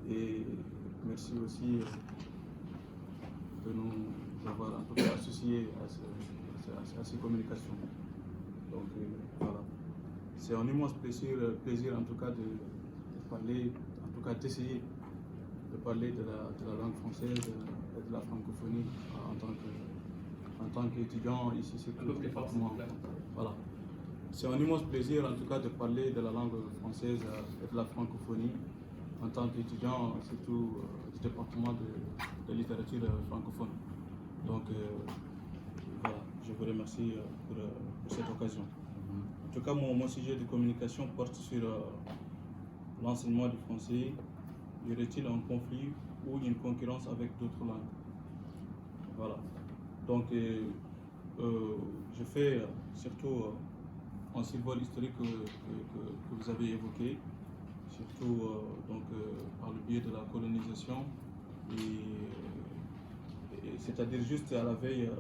Et merci aussi de nous avoir en tout cas associés à ces communications. Donc voilà. C'est un immense plaisir en tout cas de parler, en tout cas d'essayer de parler de la langue française et de la francophonie en tant qu'étudiant ici sur le département. Voilà. C'est un immense plaisir en tout cas de parler de la langue française et de la francophonie en tant qu'étudiant, surtout du département de littérature francophone. Donc voilà, je vous remercie pour cette occasion. En tout cas, mon sujet de communication porte sur l'enseignement du français. Y aurait-il un conflit ou une concurrence avec d'autres langues? Voilà. Donc, je fais surtout un survol historique que vous avez évoqué, surtout par le biais de la colonisation, c'est-à-dire juste à la veille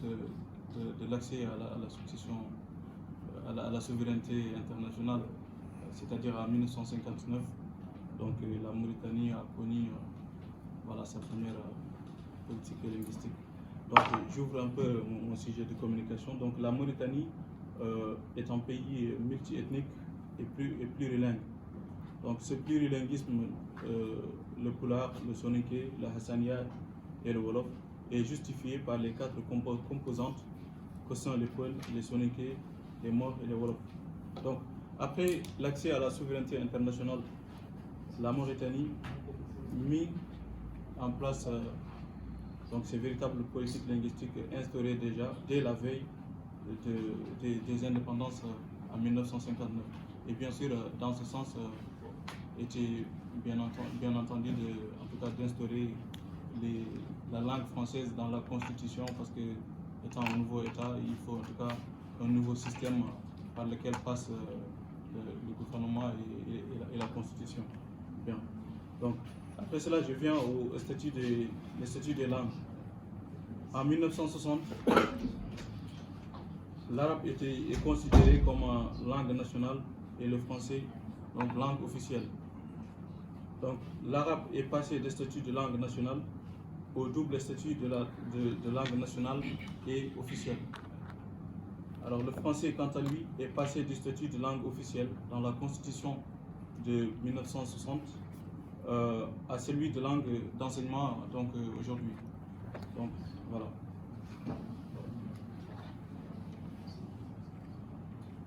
de l'accès à la succession, à la souveraineté internationale, c'est-à-dire en 1959. Donc la Mauritanie a connu voilà, sa première politique linguistique. Donc j'ouvre un peu mon sujet de communication. Donc la Mauritanie est un pays multiethnique et plurilingue. Donc ce plurilinguisme, le Pulaar, le Soninké, le Hassania et le Wolof, est justifié par les 4 composantes que sont les Peuls, les Soninké, les Maures et les Wolof. Donc après l'accès à la souveraineté internationale, la Mauritanie mit en place donc ces véritables politiques linguistiques instaurées déjà dès la veille des indépendances en 1959. Et bien sûr, dans ce sens, était bien entendu en tout cas d'instaurer la langue française dans la Constitution, parce que étant un nouveau État, il faut en tout cas un nouveau système par lequel passe le gouvernement et la Constitution. Bien. Donc, après cela, je viens au statut des langues. En 1960, l'arabe est considéré comme langue nationale et le français, donc langue officielle. Donc, l'arabe est passé des statuts de langue nationale au double statut de langue nationale et officielle. Alors, le français, quant à lui, est passé du statut de langue officielle dans la Constitution de 1960 à celui de langue d'enseignement aujourd'hui. Donc voilà.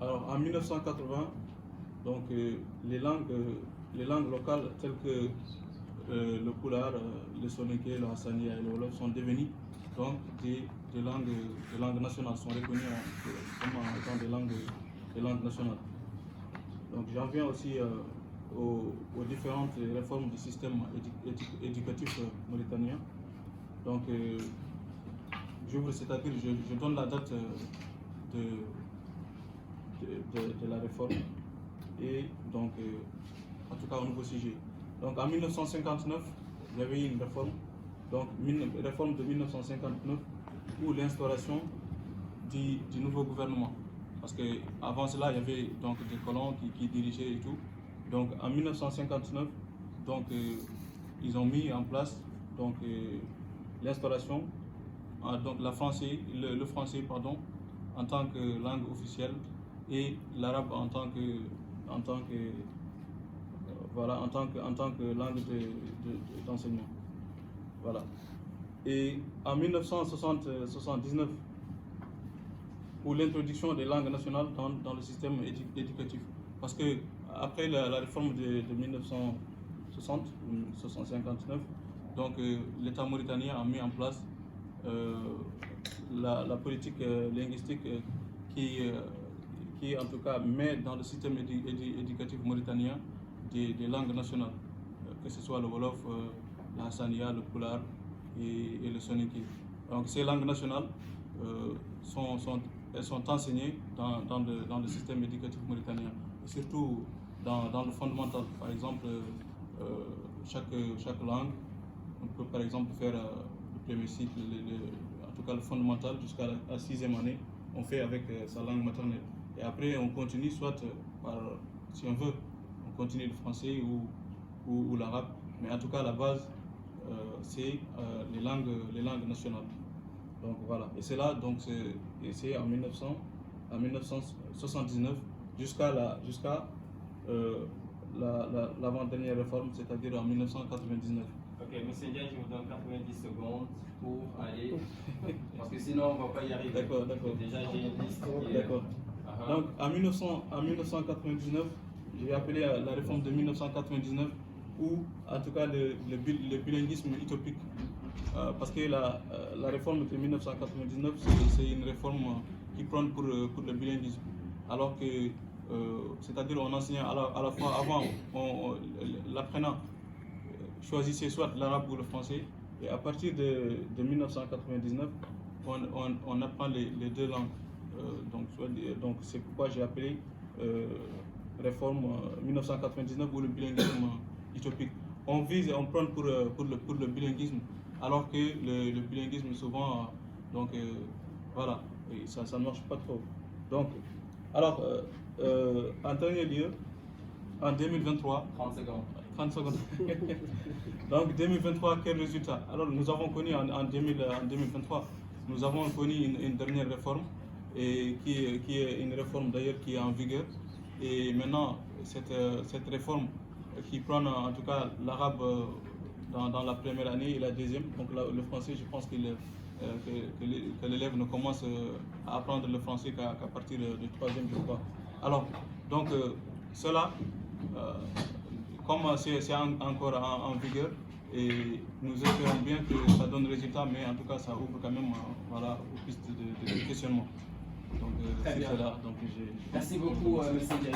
Alors en 1980, donc les langues locales telles que le Pulaar, le Soninké, le Hassania et le Wolof sont devenues donc des langues nationales, sont reconnues comme étant des langues nationales. Donc j'en viens aussi aux différentes réformes du système éducatif mauritanien. Donc, c'est-à-dire je donne la date de la réforme et donc, en tout cas, au nouveau sujet. Donc, en 1959, il y avait eu une réforme, donc une réforme de 1959 pour l'instauration du nouveau gouvernement. Parce qu'avant cela, il y avait donc des colons qui dirigeaient et tout. Donc en 1959, donc, ils ont mis en place donc, l'instauration, donc le français en tant que langue officielle et l'arabe en tant que langue d'enseignement. Voilà. Et en 1979, pour l'introduction des langues nationales dans le système éducatif. Parce que après la réforme de 1960 ou 1959, donc l'État mauritanien a mis en place la politique linguistique qui en tout cas met dans le système éducatif mauritanien des langues nationales, que ce soit le Wolof, le Hassania, le Pulaar et le Soninké. Donc ces langues nationales elles sont enseignées dans le système éducatif mauritanien, et surtout dans le fondamental. Par exemple, chaque langue, on peut par exemple faire le premier cycle, en tout cas le fondamental jusqu'à la 6e année, on fait avec sa langue maternelle. Et après, on continue soit par, si on veut, on continue le français ou ou l'arabe, mais en tout cas la base c'est les langues nationales. Donc voilà, et c'est là, donc c'est en 1979 jusqu'à l'avant-dernière réforme, c'est-à-dire en 1999. Ok, M. Ndiaye, je vous donne 90 secondes pour aller, parce que sinon on ne va pas y arriver. D'accord. Déjà j'ai une liste. D'accord. Donc en 1999, j'ai appelé à la réforme de 1999, ou en tout cas le bilinguisme utopique. Parce que la réforme de 1999, c'est une réforme qui prône pour le bilinguisme. Alors que, c'est-à-dire on enseignait à la fois avant, l'apprenant choisissait soit l'arabe ou le français, et à partir de 1999, on apprend les deux langues. Donc c'est pourquoi j'ai appelé réforme 1999 ou le bilinguisme utopique. On vise et on prône pour le bilinguisme, alors que le bilinguisme souvent, voilà, ça ne marche pas trop. Donc, alors, en dernier lieu, en 2023... 30 secondes. Donc 2023, quel résultat? Alors nous avons connu en 2023, nous avons connu une dernière réforme, et qui est une réforme d'ailleurs qui est en vigueur. Et maintenant, cette réforme qui prend en tout cas l'arabe dans la première année et la deuxième, donc le français, je pense que l'élève ne commence à apprendre le français qu'à partir du troisième, je crois. Alors, donc cela, comme c'est encore en vigueur, et nous espérons bien que ça donne résultat, mais en tout cas ça ouvre quand même voilà, aux pistes de questionnement. Donc c'est cela. Merci beaucoup, M. Ndiaye.